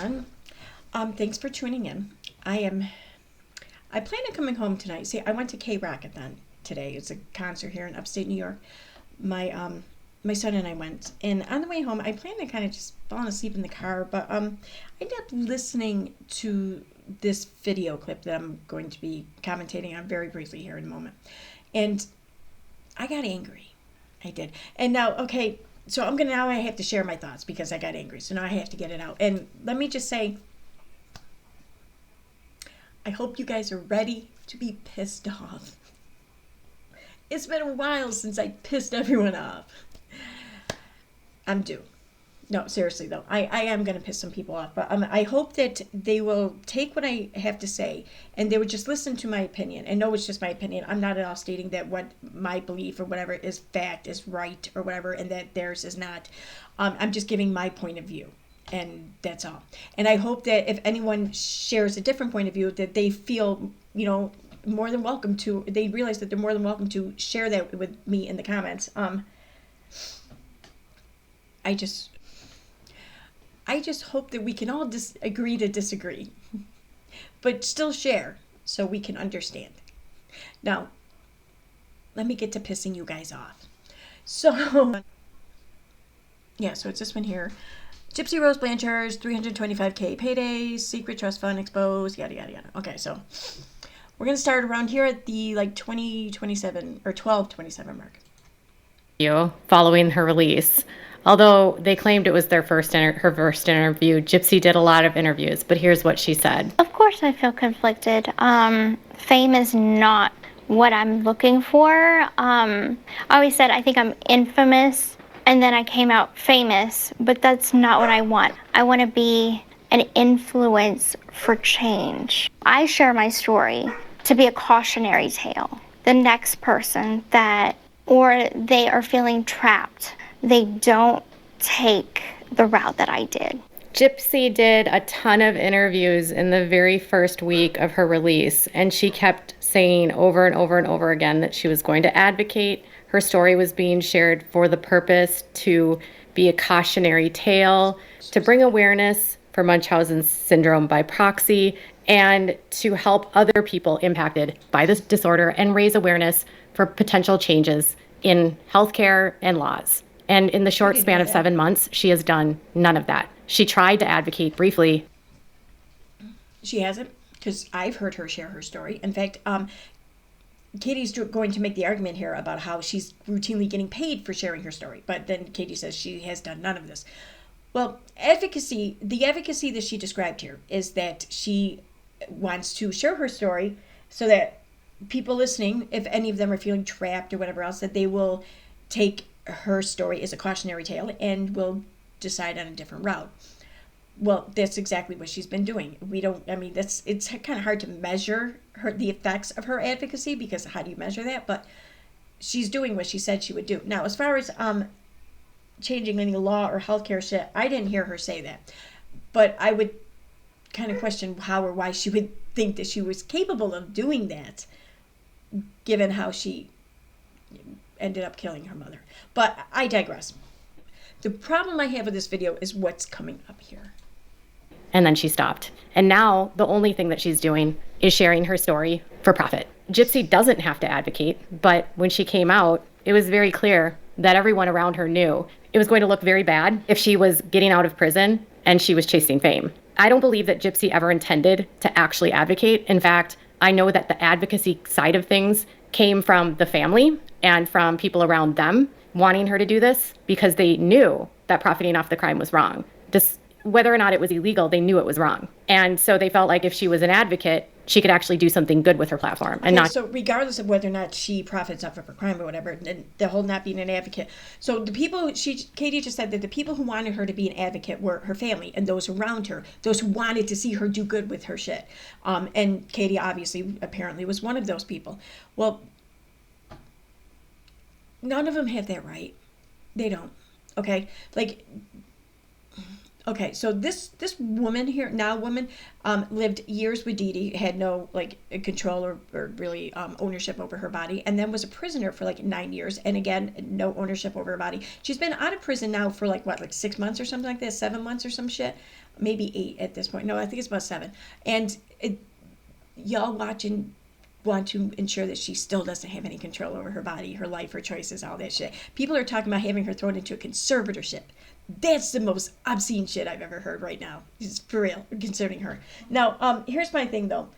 everyone. Thanks for tuning in. I plan on coming home tonight. See, I went to K-Rockathon today. It's a concert here in upstate New York. My son and I went, and on the way home, I planned on kind of just falling asleep in the car, but I ended up listening to this video clip that I'm going to be commentating on very briefly here in a moment, and I got angry. I did, and now okay. So now I have to share my thoughts because I got angry. So now I have to get it out. And let me just say, I hope you guys are ready to be pissed off. It's been a while since I pissed everyone off. I'm due. No, seriously though, I am going to piss some people off, but I hope that they will take what I have to say and they would just listen to my opinion and know it's just my opinion. I'm not at all stating that what my belief or whatever is fact, is right or whatever, and that theirs is not. I'm just giving my point of view, and that's all. And I hope that if anyone shares a different point of view, that they feel, more than welcome to, they realize that they're more than welcome to share that with me in the comments. I just hope that we can all agree to disagree, but still share so we can understand. Now, let me get to pissing you guys off. So, yeah, so it's this one here. Gypsy Rose Blanchard's 325K payday, secret trust fund exposed, yada, yada, yada. Okay, so we're going to start around here at the 2027 or 1227 mark. Following her release. Although they claimed it was her first interview, Gypsy did a lot of interviews, but here's what she said. Of course I feel conflicted. Fame is not what I'm looking for. I always said I think I'm infamous, and then I came out famous, but that's not what I want. I want to be an influence for change. I share my story to be a cautionary tale. The next person or they are feeling trapped, they don't take the route that I did. Gypsy did a ton of interviews in the very first week of her release, and she kept saying over and over and over again that she was going to advocate. Her story was being shared for the purpose to be a cautionary tale, to bring awareness for Munchausen syndrome by proxy, and to help other people impacted by this disorder and raise awareness for potential changes in healthcare and laws. And in the short span of 7 months, she has done none of that. She tried to advocate briefly. She hasn't, because I've heard her share her story. In fact, Katie's going to make the argument here about how she's routinely getting paid for sharing her story. But then Katie says she has done none of this. Well, the advocacy that she described here is that she wants to share her story so that people listening, if any of them are feeling trapped or whatever else, that they will take her story as a cautionary tale and will decide on a different route. Well, that's exactly what she's been doing. It's kind of hard to measure the effects of her advocacy, because how do you measure that? But she's doing what she said she would do. Now, as far as changing any law or healthcare shit, I didn't hear her say that. But I would kind of question how or why she would think that she was capable of doing that, given how she ended up killing her mother. But I digress. The problem I have with this video is what's coming up here. And then she stopped. And now the only thing that she's doing is sharing her story for profit. Gypsy doesn't have to advocate, but when she came out, it was very clear that everyone around her knew it was going to look very bad if she was getting out of prison and she was chasing fame. I don't believe that Gypsy ever intended to actually advocate. In fact, I know that the advocacy side of things came from the family and from people around them wanting her to do this because they knew that profiting off the crime was wrong. Whether or not it was illegal, they knew it was wrong. And so they felt like if she was an advocate, she could actually do something good with her platform. So regardless of whether or not she profits off of her crime or whatever, the whole not being an advocate. So the people, Katie just said that the people who wanted her to be an advocate were her family and those around her, those who wanted to see her do good with her shit. And Katie apparently was one of those people. Well, none of them have that right. They don't. Okay? Okay, so this woman here, lived years with Dee Dee, had no like control or really ownership over her body, and then was a prisoner for like 9 years, and again, no ownership over her body. She's been out of prison now for like 6 months or something like that, 7 months or some shit, maybe 8 at this point. No, I think it's about 7. And y'all watching want to ensure that she still doesn't have any control over her body, her life, her choices, all that shit. People are talking about having her thrown into a conservatorship. That's the most obscene shit I've ever heard right now. It's for real, concerning her. Now, here's my thing though.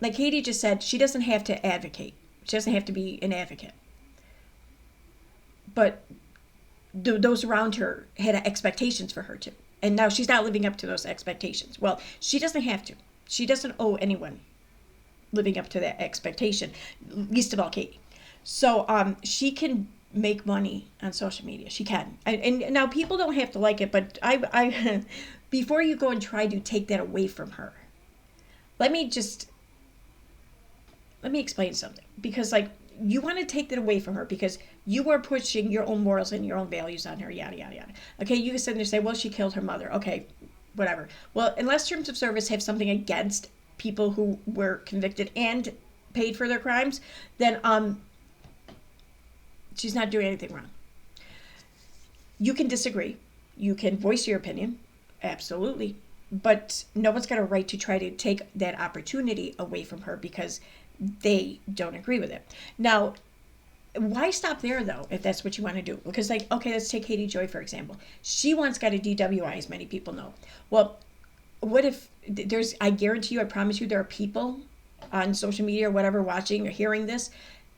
Like Katie just said, she doesn't have to advocate. She doesn't have to be an advocate. But those around her had expectations for her to. And now she's not living up to those expectations. Well, she doesn't have to. She doesn't owe anyone living up to that expectation, least of all Katie. So she can make money on social media. She can. And now people don't have to like it, but I before you go and try to take that away from her, let me explain something. Because like, you want to take that away from her because you are pushing your own morals and your own values on her, yada, yada, yada. Okay, you can sit there and say, well, she killed her mother. Okay, whatever. Well, unless terms of service have something against people who were convicted and paid for their crimes, then she's not doing anything wrong. You can disagree. You can voice your opinion. Absolutely. But no one's got a right to try to take that opportunity away from her because they don't agree with it. Now, why stop there though, if that's what you want to do? Because like, okay, let's take Katie Joy, for example. She once got a DWI, as many people know. Well, what if I guarantee you, I promise you, there are people on social media or whatever watching or hearing this,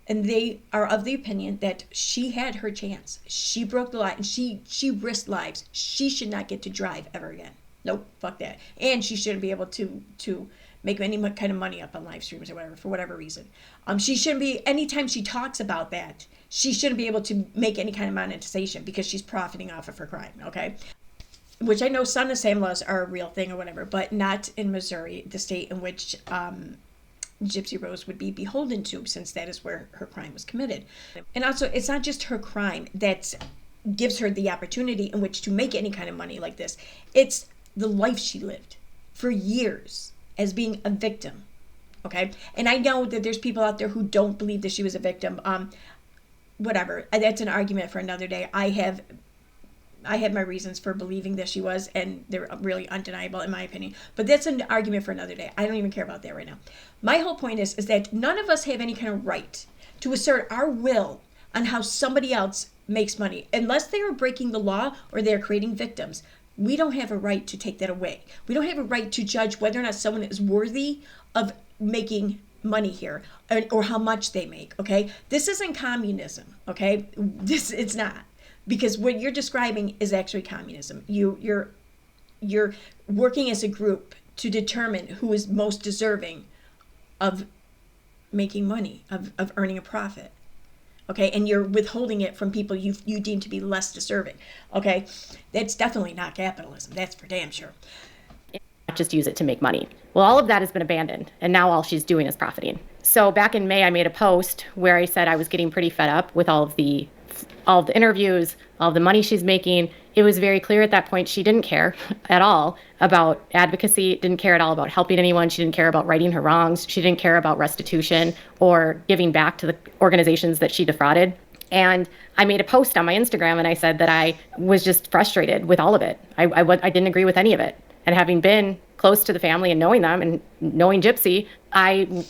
and they are of the opinion that she had her chance. She broke the law and she risked lives. She should not get to drive ever again. Nope, fuck that. And she shouldn't be able to make any kind of money up on live streams or whatever, for whatever reason. She shouldn't be, anytime she talks about that, she shouldn't be able to make any kind of monetization because she's profiting off of her crime, okay? Which I know son of Sam laws are a real thing or whatever, but not in Missouri, the state in which Gypsy Rose would be beholden to, since that is where her crime was committed. And also, it's not just her crime that gives her the opportunity in which to make any kind of money like this. It's the life she lived for years as being a victim, okay? And I know that there's people out there who don't believe that she was a victim. Whatever, that's an argument for another day. I had my reasons for believing that she was, and they're really undeniable in my opinion. But that's an argument for another day. I don't even care about that right now. My whole point is that none of us have any kind of right to assert our will on how somebody else makes money. Unless they are breaking the law or they're creating victims, we don't have a right to take that away. We don't have a right to judge whether or not someone is worthy of making money here or how much they make, okay? This isn't communism, okay? It's not. Because what you're describing is actually communism. You're working as a group to determine who is most deserving of making money, of earning a profit. Okay, and you're withholding it from people you deem to be less deserving. Okay, that's definitely not capitalism. That's for damn sure. Just use it to make money. Well, all of that has been abandoned, and now all she's doing is profiting. So back in May, I made a post where I said I was getting pretty fed up with all of the interviews, all of the money she's making. It was very clear at that point she didn't care at all about advocacy, didn't care at all about helping anyone. She didn't care about righting her wrongs. She didn't care about restitution or giving back to the organizations that she defrauded. And I made a post on my Instagram and I said that I was just frustrated with all of it. I didn't agree with any of it. And having been close to the family and knowing them and knowing Gypsy, I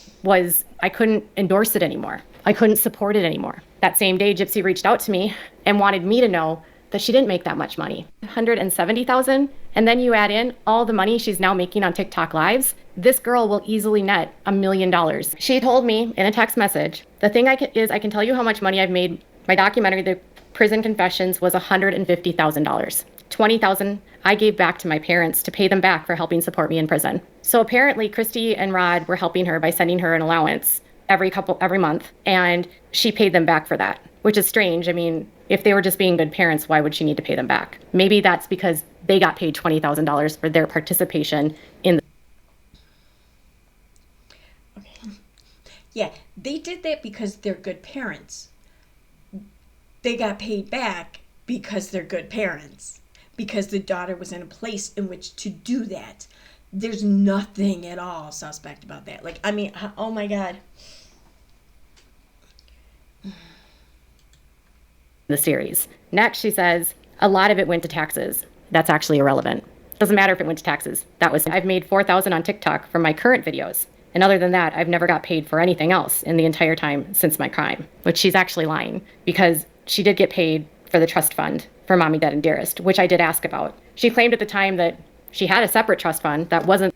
couldn't endorse it anymore. I couldn't support it anymore. That same day, Gypsy reached out to me and wanted me to know that she didn't make that much money, $170,000. And then you add in all the money she's now making on TikTok lives. This girl will easily net $1 million. She told me in a text message, the thing I can tell you how much money I've made. My documentary, The Prison Confessions, was $150,000. $20,000 I gave back to my parents to pay them back for helping support me in prison. So apparently Christy and Rod were helping her by sending her an allowance every month, and she paid them back for that, which is strange. I mean, if they were just being good parents, why would she need to pay them back? Maybe that's because they got paid $20,000 for their participation in the... Okay. Yeah, they did that because they're good parents. They got paid back because they're good parents. because the daughter was in a place in which to do that. There's nothing at all suspect about that. Like, I mean, oh my God. The series. Next, she says, a lot of it went to taxes. That's actually irrelevant. Doesn't matter if it went to taxes. I've made $4,000 on TikTok from my current videos. And other than that, I've never got paid for anything else in the entire time since my crime, which she's actually lying because she did get paid for the trust fund for Mommy, Dead, and Dearest, which I did ask about. She claimed at the time that she had a separate trust fund that wasn't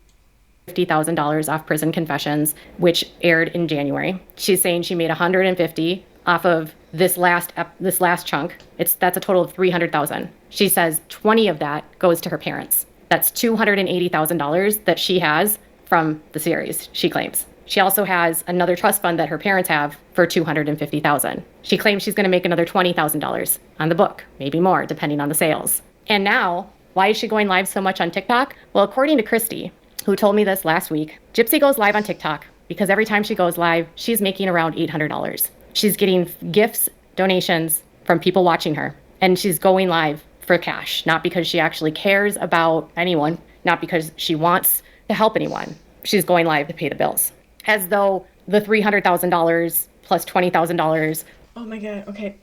$50,000 off Prison Confessions, which aired in January. She's saying she made $150 off of this last chunk. That's a total of $300,000. She says 20 of that goes to her parents. That's $280,000 that she has from the series, she claims. She also has another trust fund that her parents have for $250,000. She claims she's going to make another $20,000 on the book, maybe more, depending on the sales. And now, why is she going live so much on TikTok? Well, according to Christy, who told me this last week, Gypsy goes live on TikTok because every time she goes live, she's making around $800. She's getting gifts, donations from people watching her, and she's going live for cash, not because she actually cares about anyone, not because she wants to help anyone. She's going live to pay the bills. As though the $300,000 plus $20,000. Oh my God, okay.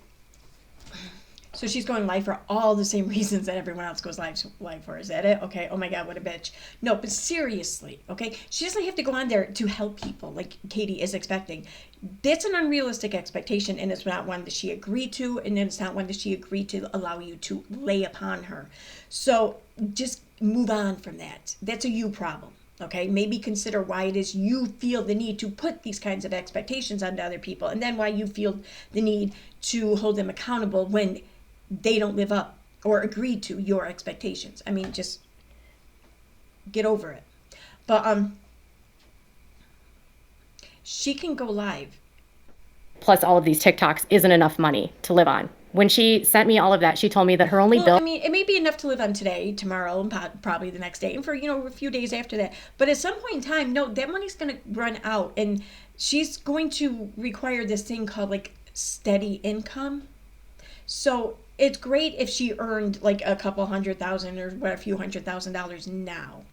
So she's going live for all the same reasons that everyone else goes live for. Is that it? Okay. Oh my God, what a bitch. No, but seriously, okay? She doesn't have to go on there to help people like Katie is expecting. That's an unrealistic expectation, and it's not one that she agreed to, and it's not one that she agreed to allow you to lay upon her. So just move on from that. That's a you problem. Okay, maybe consider why it is you feel the need to put these kinds of expectations onto other people, and then why you feel the need to hold them accountable when they don't live up or agree to your expectations. I mean, just get over it. But she can go live. Plus all of these TikToks isn't enough money to live on. When she sent me all of that, she told me that her only bill... I mean, it may be enough to live on today, tomorrow, and probably the next day, and for, a few days after that. But at some point in time, no, that money's going to run out, and she's going to require this thing called, like, steady income. So it's great if she earned, like, a couple $100,000 or a few $100,000 now.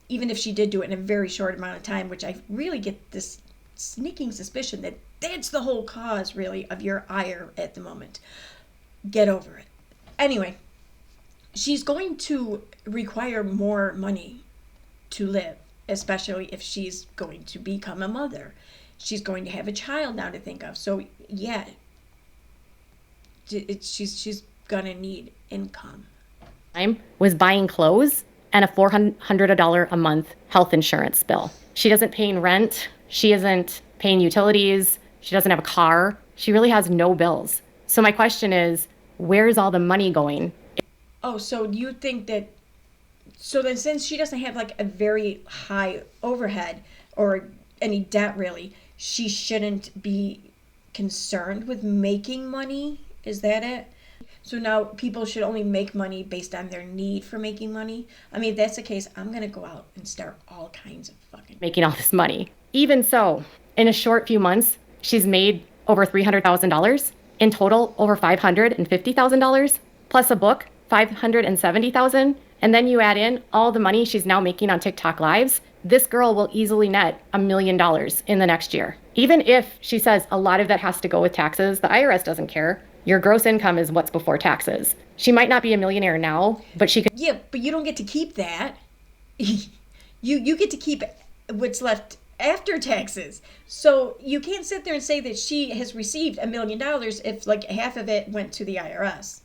Even if she did do it in a very short amount of time, which I really get this sneaking suspicion that that's the whole cause, really, of your ire at the moment. Get over it. Anyway, she's going to require more money to live, especially if she's going to become a mother. She's going to have a child now to think of. So, yeah, she's going to need income. I was buying clothes and a $400 a month health insurance bill. She doesn't pay rent. She isn't paying utilities. She doesn't have a car. She really has no bills. So my question is, where's all the money going? Oh, so you think that, so then since she doesn't have like a very high overhead or any debt really, she shouldn't be concerned with making money? Is that it? So now people should only make money based on their need for making money? I mean, if that's the case, I'm going to go out and start all kinds of fucking... making all this money. Even so, in a short few months, she's made over $300,000. In total, over $550,000, plus a book, $570,000. And then you add in all the money she's now making on TikTok Lives. This girl will easily net $1 million in the next year. Even if she says a lot of that has to go with taxes, the IRS doesn't care. Your gross income is what's before taxes. She might not be a millionaire now, but she could... Yeah, but you don't get to keep that. You get to keep what's left after taxes. So you can't sit there and say that she has received $1 million if like half of it went to the IRS.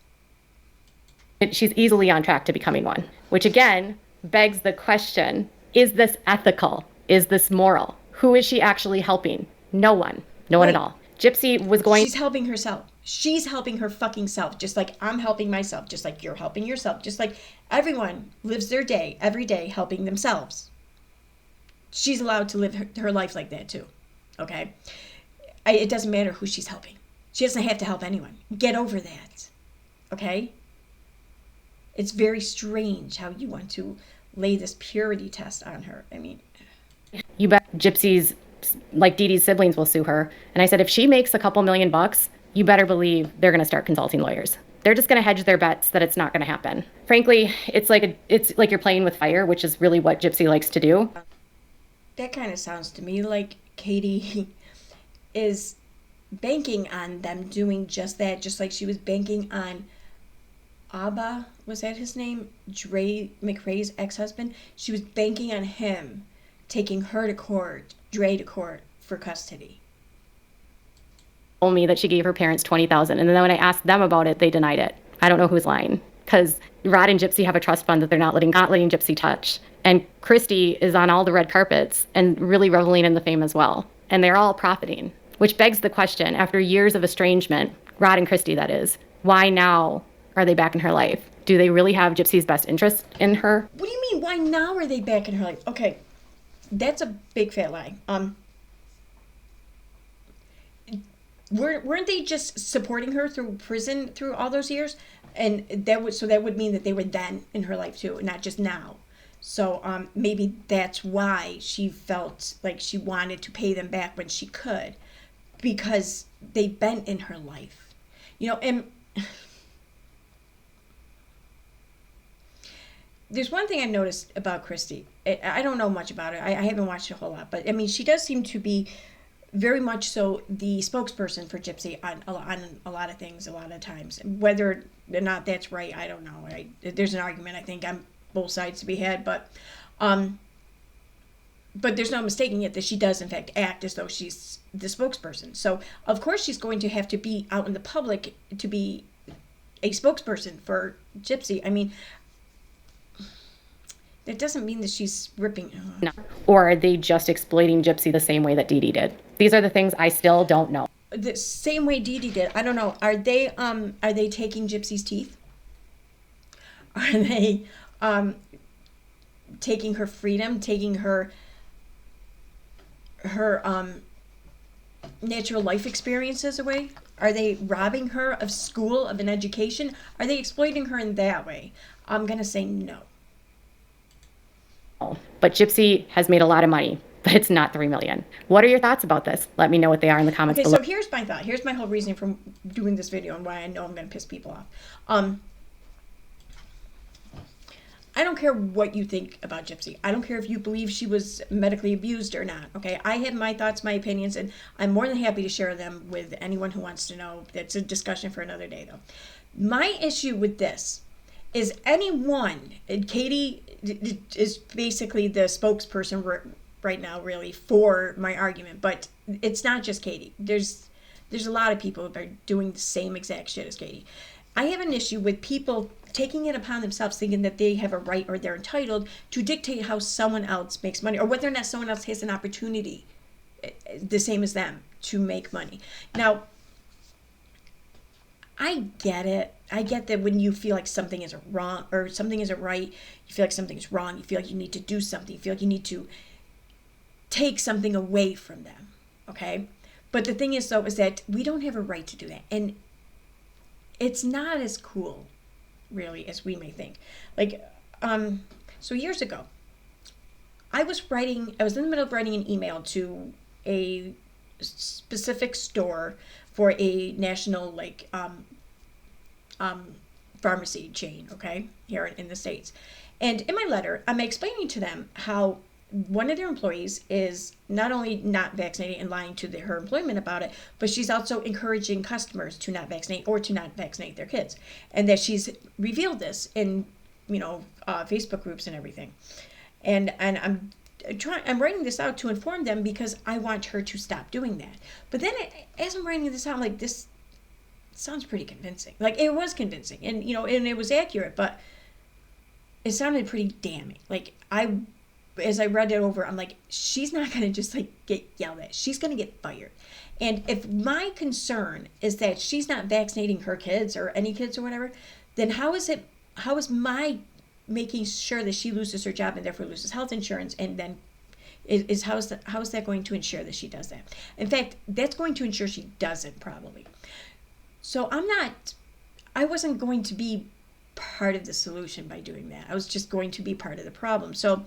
She's easily on track to becoming one, which again begs the question, is this ethical? Is this moral? Who is she actually helping? No one. No one at all. Gypsy was going... She's helping herself. She's helping her fucking self, just like I'm helping myself, just like you're helping yourself, just like everyone lives their day, every day, helping themselves. She's allowed to live her life like that too, okay? It doesn't matter who she's helping. She doesn't have to help anyone. Get over that, okay? It's very strange how you want to lay this purity test on her. I mean... You bet Gypsy's, like Dee Dee's siblings will sue her. And I said, if she makes a couple $1 million, you better believe they're going to start consulting lawyers. they're just going to hedge their bets that it's not going to happen. Frankly, it's like you're playing with fire, which is really what Gypsy likes to do. That kind of sounds to me like Katie is banking on them doing just that, just like she was banking on Abba, was that his name? Dre McRae's ex-husband. She was banking on him taking her to court, Dre to court for custody. Told me that she gave her parents $20,000, and then when I asked them about it, they denied it. I don't know who's lying, because Rod and Gypsy have a trust fund that they're not letting Gypsy touch, and Christy is on all the red carpets and really reveling in the fame as well, and they're all profiting. Which begs the question, after years of estrangement, Rod and Christy that is, why now are they back in her life? Do they really have Gypsy's best interest in her? What do you mean, why now are they back in her life? Okay, that's a big fat lie. Weren't they just supporting her through prison through all those years? And that would mean that they were then in her life too, not just now. So maybe that's why she felt like she wanted to pay them back when she could, because they've been in her life, and there's one thing I noticed about Christy. I don't know much about her. I haven't watched a whole lot, but I mean, she does seem to be very much so the spokesperson for Gypsy on a lot of things, a lot of times. Whether or not that's right, I don't know. There's an argument, I think, on both sides to be had, but there's no mistaking it that she does, in fact, act as though she's the spokesperson. So, of course, she's going to have to be out in the public to be a spokesperson for Gypsy. I mean, that doesn't mean that she's ripping. No. Or are they just exploiting Gypsy the same way that Dee Dee did? These are the things I still don't know. The same way Dee Dee did. I don't know. Are they taking Gypsy's teeth? Are they taking her freedom, taking her natural life experiences away? Are they robbing her of school, of an education? Are they exploiting her in that way? I'm going to say no. But Gypsy has made a lot of money, but it's not $3 million. What are your thoughts about this? Let me know what they are in the comments below. So here's my thought. Here's my whole reasoning for doing this video and why I know I'm going to piss people off. I don't care what you think about Gypsy. I don't care if you believe she was medically abused or not. Okay, I have my thoughts, my opinions, and I'm more than happy to share them with anyone who wants to know. That's a discussion for another day, though. My issue with this is anyone, and Katie is basically the spokesperson right now, really, for my argument, but it's not just Katie. There's a lot of people that are doing the same exact shit as Katie. I have an issue with people taking it upon themselves, thinking that they have a right or they're entitled to dictate how someone else makes money, or whether or not someone else has an opportunity, the same as them, to make money. Now, I get it. I get that when you feel like something isn't wrong or something isn't right, you feel like something's wrong, you feel like you need to do something, you feel like you need to take something away from them, okay? But the thing is, though, is that we don't have a right to do that. And it's not as cool, really, as we may think. Like, so years ago, I was in the middle of writing an email to a specific store for a national, like, pharmacy chain, okay, here in the States. And in my letter, I'm explaining to them how one of their employees is not only not vaccinating and lying to her employment about it, but she's also encouraging customers to not vaccinate or to not vaccinate their kids. And that she's revealed this in, Facebook groups and everything. And I'm writing this out to inform them because I want her to stop doing that. But then as I'm writing this out, I'm like, this sounds pretty convincing. Like, it was convincing, and and it was accurate, but it sounded pretty damning. Like, as I read it over, I'm like, she's not going to just like get yelled at. She's going to get fired. And if my concern is that she's not vaccinating her kids or any kids or whatever, then how is my making sure that she loses her job and therefore loses health insurance, and then how is that going to ensure that she does that? In fact, that's going to ensure she doesn't, probably. So I wasn't going to be part of the solution by doing that. I was just going to be part of the problem. So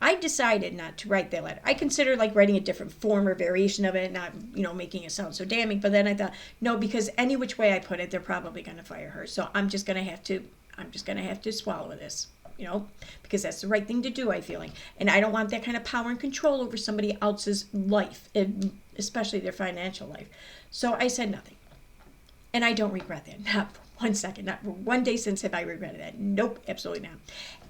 I decided not to write that letter. I considered like writing a different form or variation of it, not, making it sound so damning. But then I thought, no, because any which way I put it, they're probably going to fire her. So I'm just going to have to swallow this, because that's the right thing to do, I feel like. And I don't want that kind of power and control over somebody else's life, especially their financial life. So I said nothing. And I don't regret that. Not for 1 second. Not for 1 day since have I regretted that. Nope, absolutely not.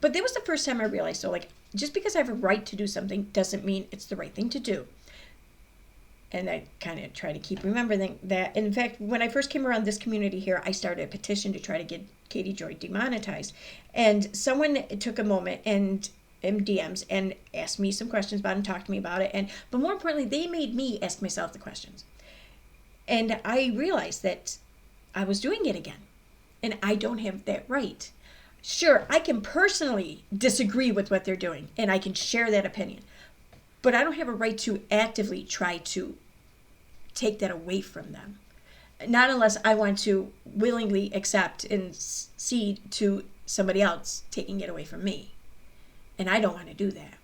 But that was the first time I realized, so like, just because I have a right to do something doesn't mean it's the right thing to do. And I kind of try to keep remembering that. In fact, when I first came around this community here, I started a petition to try to get Katie Joy demonetized. And someone took a moment and in DMs and asked me some questions about it and talked to me about it. But more importantly, they made me ask myself the questions. And I realized that I was doing it again. And I don't have that right. Sure, I can personally disagree with what they're doing, and I can share that opinion. But I don't have a right to actively try to take that away from them. Not unless I want to willingly accept and cede to somebody else taking it away from me. And I don't want to do that.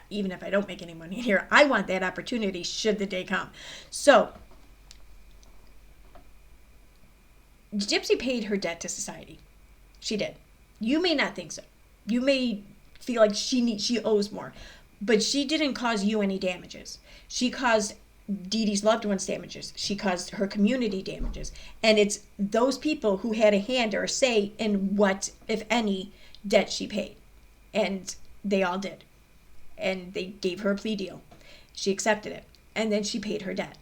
Even if I don't make any money here, I want that opportunity should the day come. So, Gypsy paid her debt to society. She did. You may not think so. You may feel like she owes more. But she didn't cause you any damages. She caused Dee Dee's loved ones damages. She caused her community damages. And it's those people who had a hand or a say in what, if any, debt she paid. And they all did. And they gave her a plea deal. She accepted it. And then she paid her debt.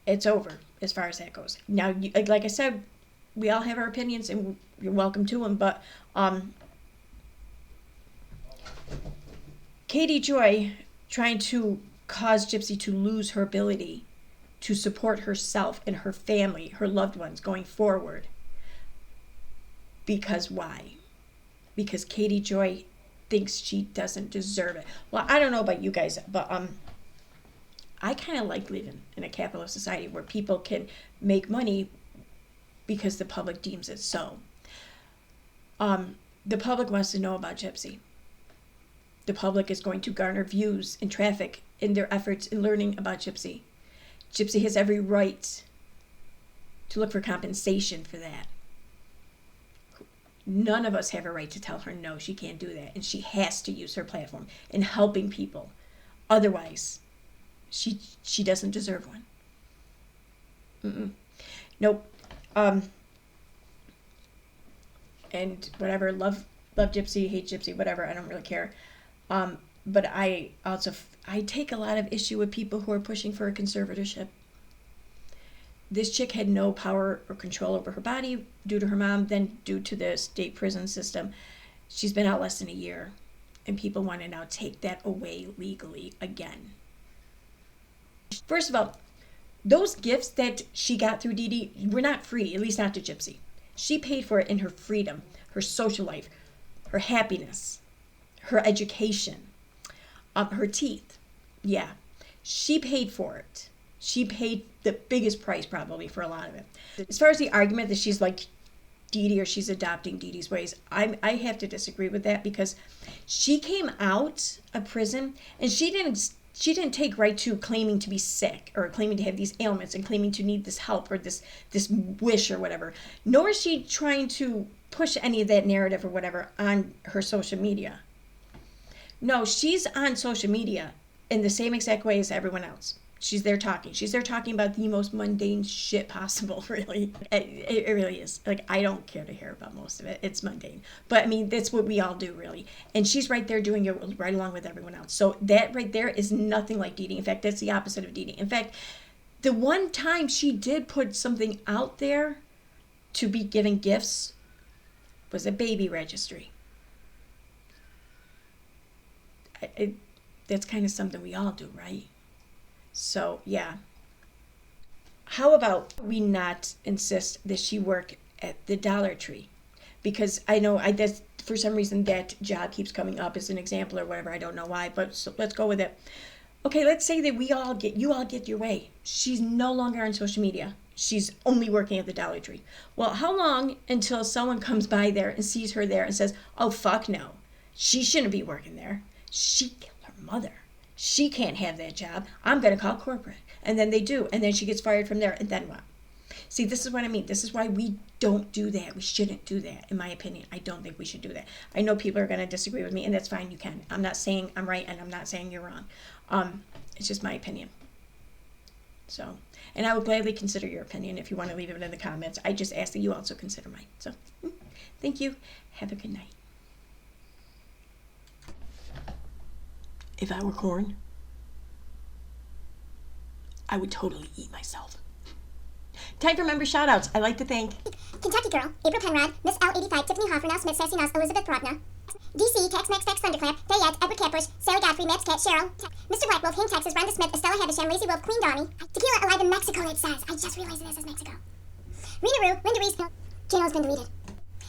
It's over as far as that goes. Now, like I said, we all have our opinions and you're welcome to them. But Katie Joy trying to cause Gypsy to lose her ability to support herself and her family, her loved ones going forward. Because why? Because Katie Joy thinks she doesn't deserve it. Well, I don't know about you guys, but I kind of like living in a capitalist society where people can make money because the public deems it so. The public wants to know about Gypsy. The public is going to garner views and traffic in their efforts in learning about Gypsy. Gypsy has every right to look for compensation for that. None of us have a right to tell her no, she can't do that. And she has to use her platform in helping people. Otherwise, she doesn't deserve one. Nope. And whatever, love Gypsy, hate Gypsy, whatever, I don't really care. But I take a lot of issue with people who are pushing for a conservatorship. This chick had no power or control over her body due to her mom, then due to the state prison system. She's been out less than a year, and people want to now take that away legally again. First of all, those gifts that she got through Dee Dee were not free, at least not to Gypsy. She paid for it in her freedom, her social life, her happiness, her education, her teeth. Yeah, she paid for it. She paid the biggest price probably for a lot of it. As far as the argument that she's like Dee Dee or she's adopting Dee Dee's ways, I have to disagree with that because she came out of prison and she didn't take right to claiming to be sick or claiming to have these ailments and claiming to need this help or this wish or whatever. Nor is she trying to push any of that narrative or whatever on her social media. No, she's on social media in the same exact way as everyone else. She's there talking. She's there talking about the most mundane shit possible, really. It really is. Like, I don't care to hear about most of it. It's mundane. But, I mean, that's what we all do, really. And she's right there doing it right along with everyone else. So that right there is nothing like Dee Dee. In fact, that's the opposite of Dee Dee. In fact, the one time she did put something out there to be giving gifts was a baby registry. That's kind of something we all do, right? So, yeah. How about we not insist that she work at the Dollar Tree? Because I know that's, for some reason that job keeps coming up as an example or whatever. I don't know why, but so let's go with it. Okay, let's say that you all get your way. She's no longer on social media. She's only working at the Dollar Tree. Well, how long until someone comes by there and sees her there and says, oh, fuck no. She shouldn't be working there. She killed her mother. She can't have that job. I'm going to call corporate. And then they do. And then she gets fired from there. And then what? See, this is what I mean. This is why we don't do that. We shouldn't do that, in my opinion. I don't think we should do that. I know people are going to disagree with me, and that's fine. You can. I'm not saying I'm right, and I'm not saying you're wrong. It's just my opinion. So, and I would gladly consider your opinion if you want to leave it in the comments. I just ask that you also consider mine. So, thank you. Have a good night. If I were corn, I would totally eat myself. Time for member shoutouts. I'd like to thank Kentucky Girl, April Penrod, Miss L85, Tiffany Hoffer, Now Smith, Sassy Nuss, Elizabeth Brotna, DC, Tex Mex, Tex Thunderclap, Dayette, Edward Cappers, Sally Godfrey, Maps Cat, Cheryl, Mr. Black Wolf, Him Texas, Brenda Smith, Estella Havisham, Lazy Wolf, Queen Donnie, Tequila Alive in Mexico, it says. I just realized it says Mexico. Rena Rue, Linda Reese, channel's been deleted.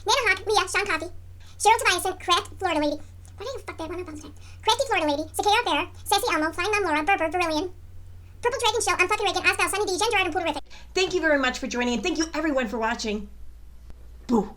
Nana Hawk, Leah, Sean Coffey, Cheryl Tobiason, Craft, Florida Lady. Why do you fuck that one up all the time? Crafty Florida Lady, Sakaya Bear, Sassy Elmo, Flying Mom Laura, Berber, Berillion, Purple Dragon Show, I'm fucking Reagan, Asbel, Sunny D, Jen Gerard, and Poodle. Thank you very much for joining, and thank you everyone for watching. Boo.